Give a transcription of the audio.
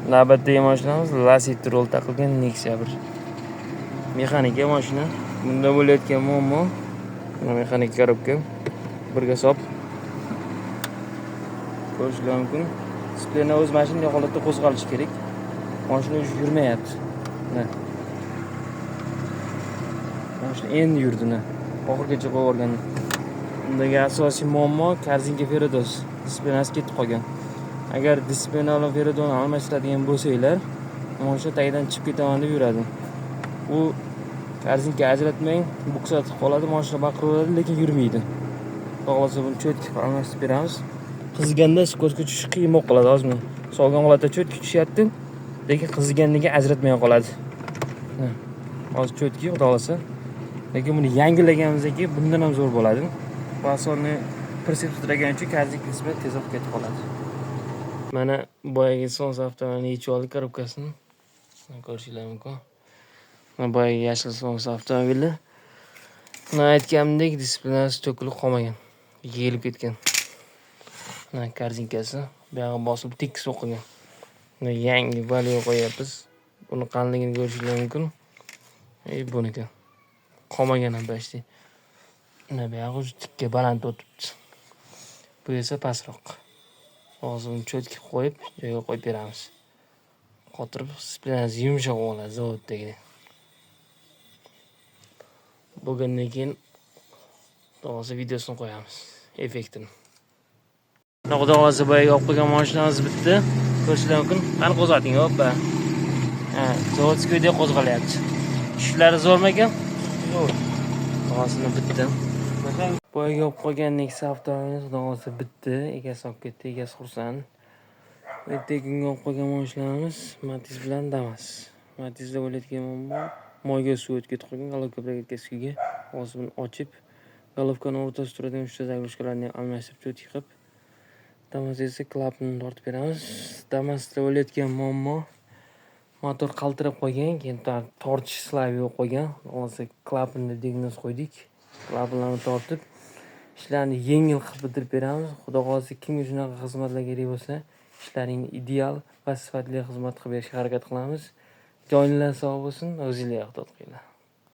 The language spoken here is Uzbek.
Navbatdagi mashinamiz Lacetti rol taqilgan Nexia 1. Mexanika mashina. Bunda bo'layotgan muammo mexanik korobka birga sop. Ko'rishingiz mumkin. Displeyni o'z mashina holatda qo'zg'alishi kerak. Mashina yurmayapti. Mashina endi yurdi. Oxirgacha qo'yib yuborgan. Undagi asosiy muammo korzinka Ferados. Displeyasi ketib qolgan. Agar displeyni olib Feradoni almashtiradigan bo'lsanglar, mashina tagidan chiqib ketaman deb yuradi. U korzinka ajratmang, buksatib qoladi, mashina baqiraveradi, lekin yurmaydi. Xo'lasa buni cho'tki almashtirib beramiz. Qiziganda skotga tushish qiyinroq qoladi ozmi. Solgan holatda cho'tki tushyapti, lekin qiziganligi ajratmay qoladi. Hozir cho'tki xo'lasa. Lekin buni yangilaganimizdan keyin bundan ham zo'r bo'ladi. Basonni prinsip titragan uchun korzinka qismi tezroq ketib qoladi. Mana boyagi son avtomobilni yechib oldik korobkasini. Ko'rishingiz mumkin. Mana boyagi yashil son avtomobili. Mana aytganimdek, displeyasi to'kilib qolmagan. Yeyilib ketgan. Mana korzinkasi buyog'i bosib tekis o'qigan. Mana yangi valyo qo'yapmiz. Buni qanligini ko'rishingiz mumkin. Buniki qolmagan ham bashti. Mana buyog'i tikka baland o'tibdi. Bu esa pastroq. Hozir uni cho'tki qo'yib, joyiga qo'yib beramiz. Qotirib, displeyasi yumshoq bo'ladi zavoddagidan. Bo'lgandan keyin to'g'ri videosini qo'yamiz, effektini. Xudo xolasa boyaga olib qo'ygan mashinamiz bitdi. Ko'rishingiz mumkin. Qani qo'zg'ating, hoppa. Zavodskiydek qo'zg'alyapti. Ishlari zo'rmikan? Zo'r. Hozir bitdi. Boyaga olib qo'ygan Nexia avtomobilimiz xudo xolasa bitdi. Egasi olib ketdi, egasi xursand. Ertaga kunga olib qo'ygan mashinamiz Matiz bilan Damas. Matizda bo'layotgan muammo moyga suv o'tib ketib qolgan, golovka yetkazgiga. Hozir buni ochib, golovkani o'rtasida turadigan 3 ta zaglishkalarni almashtirib cho'tki qilib, Damas esa klapni tortib beramiz. Damasda bo'layotgan muammo motor qaltirab qolgan, keyin tortish slavi yo'q qolgan. Hozir klapni diagnoz qo'ydik. Klaplarni tortib, ishlarni yengil qilib bitirib beramiz. Xudo xolasa kimga shunaqa xizmatlar kerak bo'lsa, ishlaringni ideal va sifatli xizmat qilib berishga harakat qilamiz. Joyinglar sog' bo'lsin, o'zingizga ehtiyot qiling.